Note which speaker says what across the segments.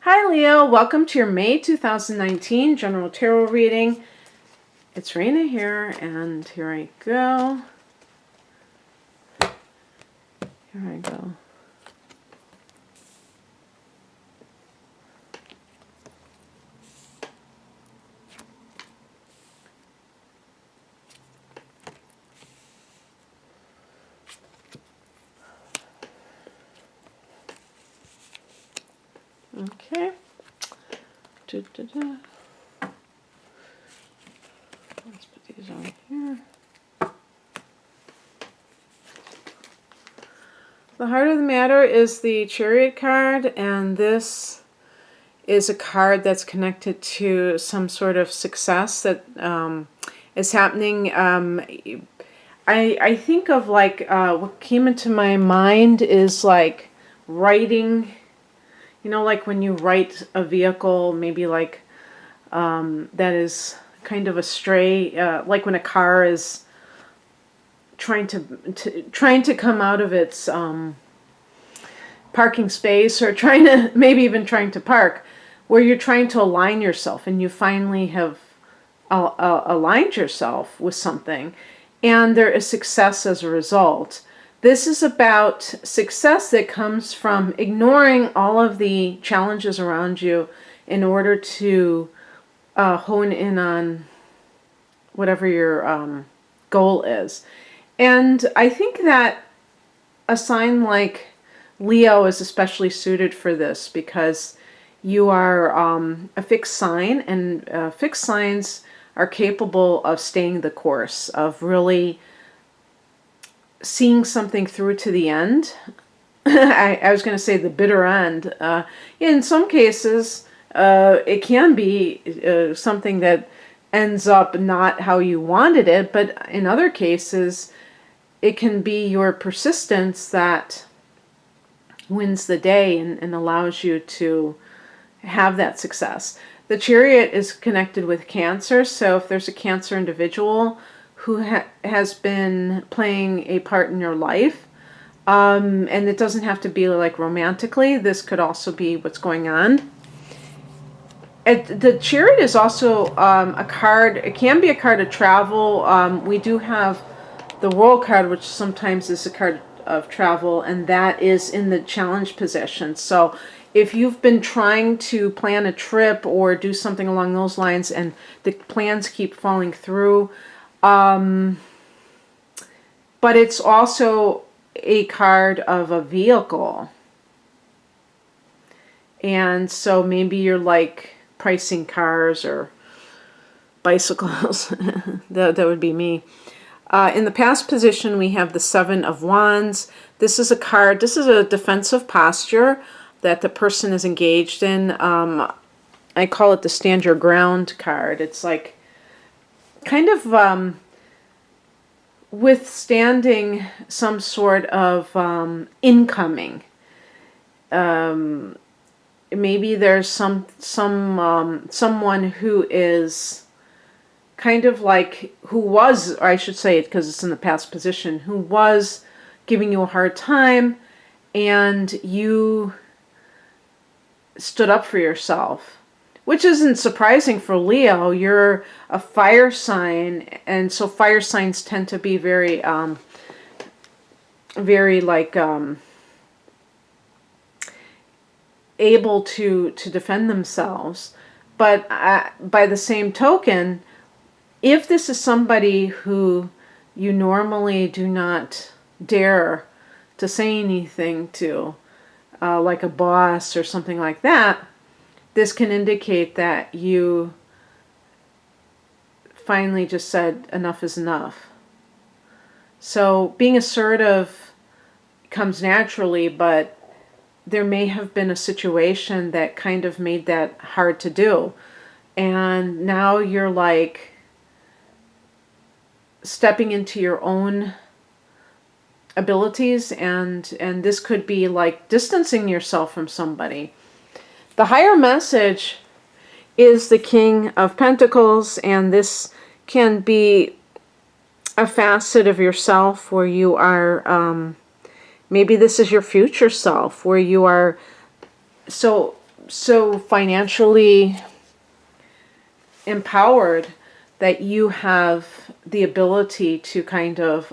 Speaker 1: Hi Leo, welcome to your May 2019 General Tarot reading. It's Raina here, and here I go. Here I go. Okay. Da-da-da. Let's put these on here. The heart of the matter is the Chariot card, and this is a card that's connected to some sort of success that is happening. I think of like what came into my mind is like writing. You know, like when you write a vehicle, maybe like that is kind of astray, like when a car is trying to come out of its parking space, or maybe even trying to park, where you're trying to align yourself, and you finally have aligned yourself with something, and there is success as a result. This is about success that comes from ignoring all of the challenges around you in order to hone in on whatever your goal is. And I think that a sign like Leo is especially suited for this because you are a fixed sign, and fixed signs are capable of staying the course, of really seeing something through to the end. I was going to say the bitter end. In some cases, it can be something that ends up not how you wanted it, but in other cases, it can be your persistence that wins the day and allows you to have that success. The Chariot is connected with Cancer, so if there's a Cancer individual who has been playing a part in your life, and it doesn't have to be like romantically, this could also be what's going on. The Chariot is also a card, it can be a card of travel. We do have the World card, which sometimes is a card of travel, and that is in the challenge position. So if you've been trying to plan a trip or do something along those lines and the plans keep falling through, but it's also a card of a vehicle. And so maybe you're like pricing cars or bicycles. that would be me. In the past position, we have the Seven of Wands. This is a card, this is a defensive posture that the person is engaged in. I call it the Stand Your Ground card. It's like kind of withstanding some sort of incoming. Maybe there's someone who is kind of like, who was, or I should say it because it's in the past position, who was giving you a hard time, and you stood up for yourself, which isn't surprising for Leo. You're a fire sign, and so fire signs tend to be very like able to defend themselves. But by the same token, if this is somebody who you normally do not dare to say anything to, like a boss or something like that, this can indicate that you finally just said enough is enough. So being assertive comes naturally, but there may have been a situation that kind of made that hard to do. And now you're like stepping into your own abilities, and this could be like distancing yourself from somebody. The higher message is the King of Pentacles, and this can be a facet of yourself where you are, maybe this is your future self, where you are, so so financially empowered that you have the ability to kind of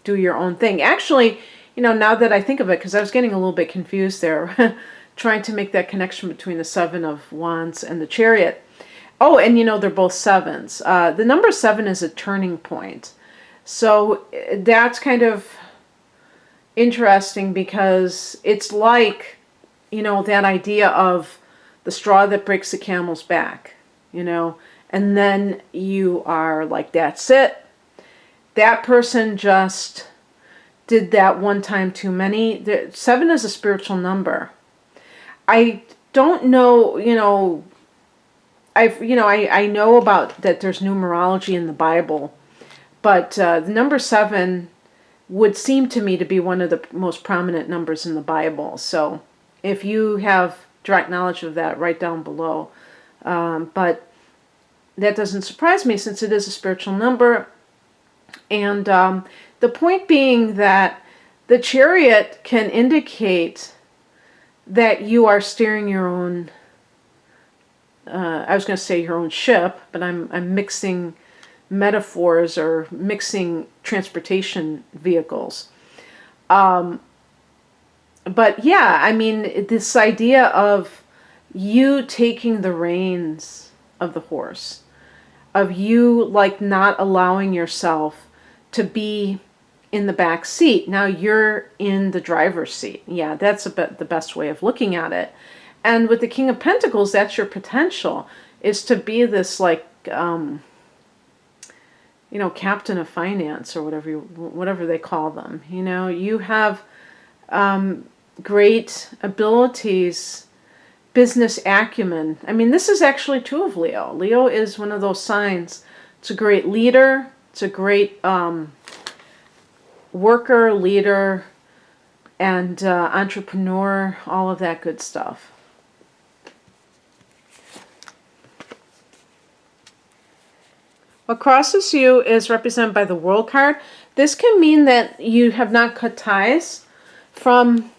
Speaker 1: do your own thing. Actually, now that I think of it, because I was getting a little bit confused there, trying to make that connection between the Seven of Wands and the Chariot. Oh, and they're both sevens. The number 7 is a turning point. So that's kind of interesting because it's like, that idea of the straw that breaks the camel's back, and then you are like, that's it. That person just did that one time too many. 7 is a spiritual number. I don't know, I know about that there's numerology in the Bible, but the number 7 would seem to me to be one of the most prominent numbers in the Bible. So if you have direct knowledge of that, write down below. But that doesn't surprise me since it is a spiritual number. And the point being that the Chariot can indicate that you are steering your own, I was going to say your own ship, but I'm mixing metaphors or mixing transportation vehicles. But yeah, I mean, this idea of you taking the reins of the horse, of you like not allowing yourself to be in the back seat. Now you're in the driver's seat. Yeah, that's a bit the best way of looking at it. And with the King of Pentacles, that's your potential, is to be this like, captain of finance or whatever they call them. You have great abilities, business acumen. I mean, this is actually true of Leo. Leo is one of those signs. It's a great leader. It's a great worker, leader, and entrepreneur, all of that good stuff. What crosses you is represented by the World card. This can mean that you have not cut ties from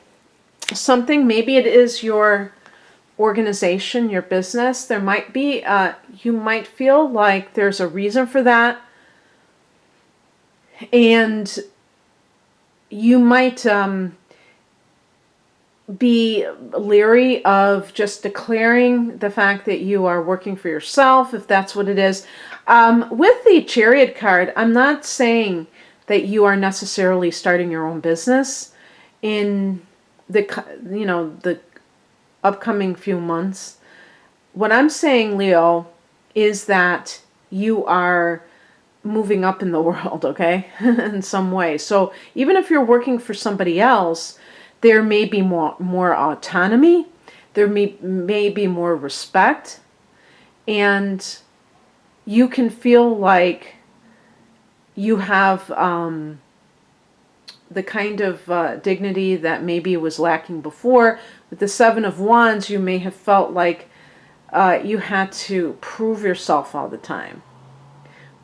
Speaker 1: something. Maybe it is your organization, your business. There might be, you might feel like there's a reason for that. And you might be leery of just declaring the fact that you are working for yourself, if that's what it is. With the Chariot card, I'm not saying that you are necessarily starting your own business in the upcoming few months. What I'm saying, Leo, is that you are moving up in the world, okay, in some way. So even if you're working for somebody else, there may be more autonomy, there may be more respect, and you can feel like you have the kind of dignity that maybe was lacking before. With the Seven of Wands, you may have felt like you had to prove yourself all the time,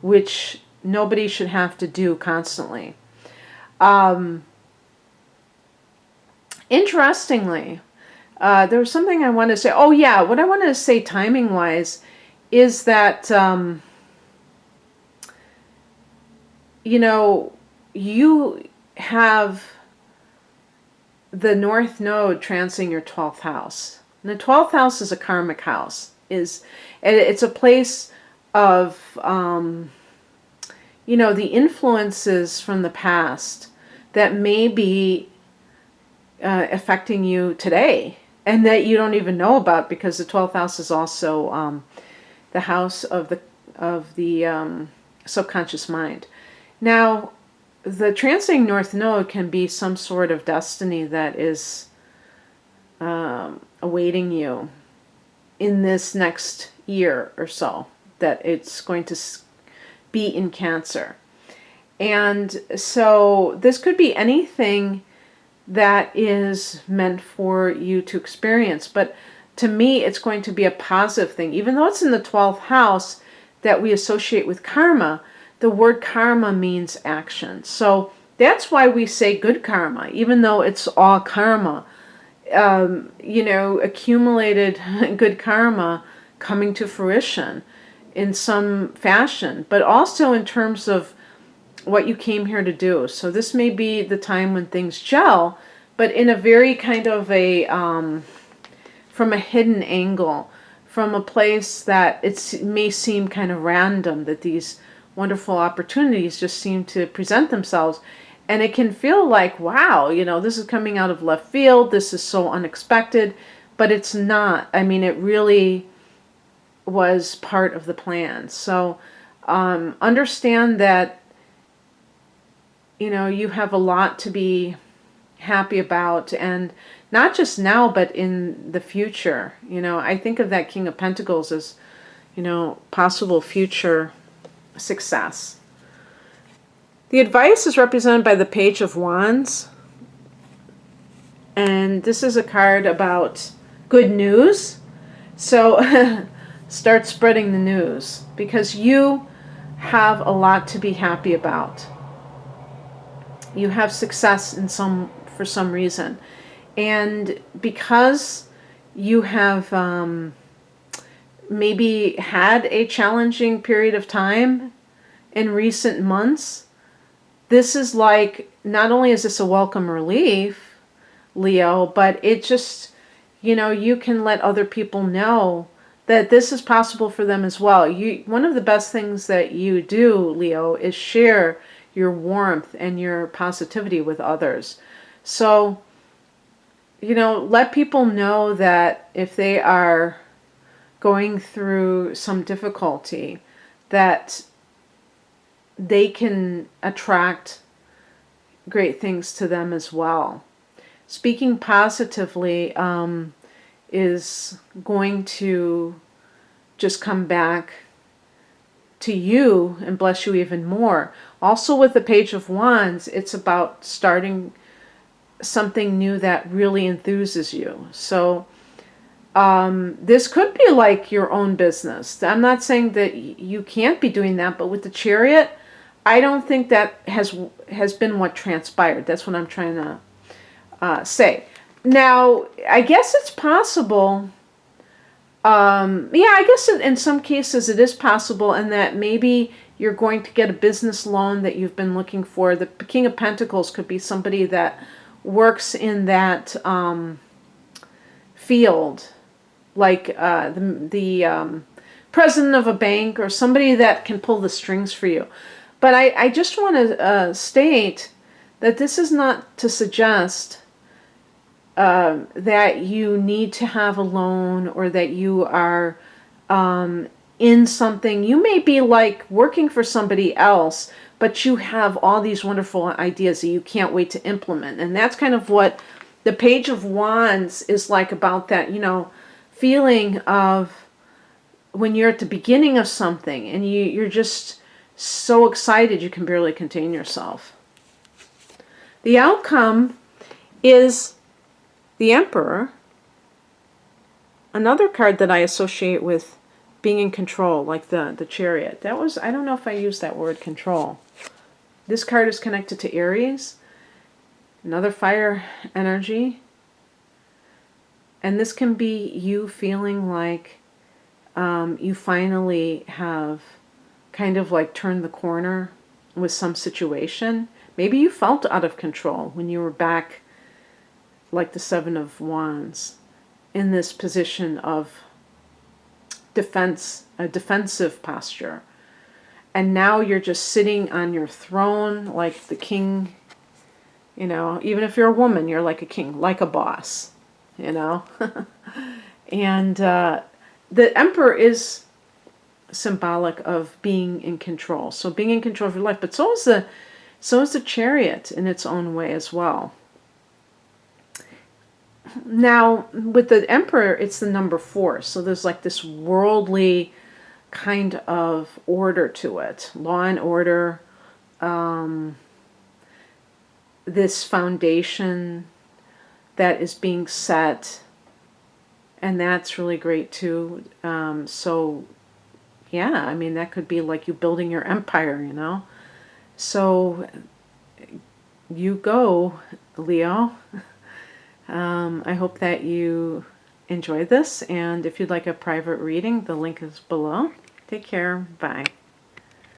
Speaker 1: which nobody should have to do constantly. Interestingly, there was something I wanted to say. Oh yeah, what I wanted to say timing-wise is that, you have the North Node transiting your 12th house. And the 12th house is a karmic house. It's a place of, the influences from the past that may be affecting you today and that you don't even know about, because the 12th house is also the house of the subconscious mind. Now, the transiting North Node can be some sort of destiny that is awaiting you in this next year or so, that it's going to be in Cancer. And so this could be anything that is meant for you to experience. But to me, it's going to be a positive thing. Even though it's in the 12th house that we associate with karma, the word karma means action. So that's why we say good karma, even though it's all karma. accumulated good karma coming to fruition in some fashion, but also in terms of what you came here to do. So this may be the time when things gel, but in a very kind of from a hidden angle, from a place that it may seem kind of random, that these wonderful opportunities just seem to present themselves. And it can feel like, wow, this is coming out of left field. This is so unexpected, but it's not. I mean, it really was part of the plan. So understand that, you have a lot to be happy about, and not just now, but in the future. I think of that King of Pentacles as, possible future success. The advice is represented by the Page of Wands. And this is a card about good news. So start spreading the news, because you have a lot to be happy about. You have success for some reason. And because you have maybe had a challenging period of time in recent months, this is like, not only is this a welcome relief, Leo, but it just, you can let other people know that this is possible for them as well. One of the best things that you do, Leo, is share your warmth and your positivity with others. So, let people know that if they are going through some difficulty, that they can attract great things to them as well. Speaking positively is going to just come back to you and bless you even more. Also with the Page of Wands, it's about starting something new that really enthuses you. So this could be like your own business. I'm not saying that you can't be doing that, but with the Chariot, I don't think that has been what transpired. That's what I'm trying to say. Now, I guess it's possible. I guess in some cases it is possible, and that maybe you're going to get a business loan that you've been looking for. The King of Pentacles could be somebody that works in that field, like the president of a bank, or somebody that can pull the strings for you. But I just want to state that this is not to suggest that you need to have a loan, or that you are in something. You may be like working for somebody else, but you have all these wonderful ideas that you can't wait to implement. And that's kind of what the Page of Wands is like, about that, feeling of when you're at the beginning of something and you're just so excited you can barely contain yourself. The outcome is the Emperor, another card that I associate with being in control, like the Chariot. That was, I don't know if I used that word, control. This card is connected to Aries, another fire energy. And this can be you feeling like you finally have kind of like turned the corner with some situation. Maybe you felt out of control when you were back, like the Seven of Wands, in this position of defense, a defensive posture. And now you're just sitting on your throne like the king. Even if you're a woman, you're like a king, like a boss, And the Emperor is symbolic of being in control. So being in control of your life, but so is the Chariot in its own way as well. Now, with the Emperor, it's the number 4. So there's like this worldly kind of order to it. Law and order. This foundation that is being set. And that's really great too. So, yeah, I mean, that could be like you building your empire, So, you go, Leo. I hope that you enjoyed this, and if you'd like a private reading, the link is below. Take care. Bye.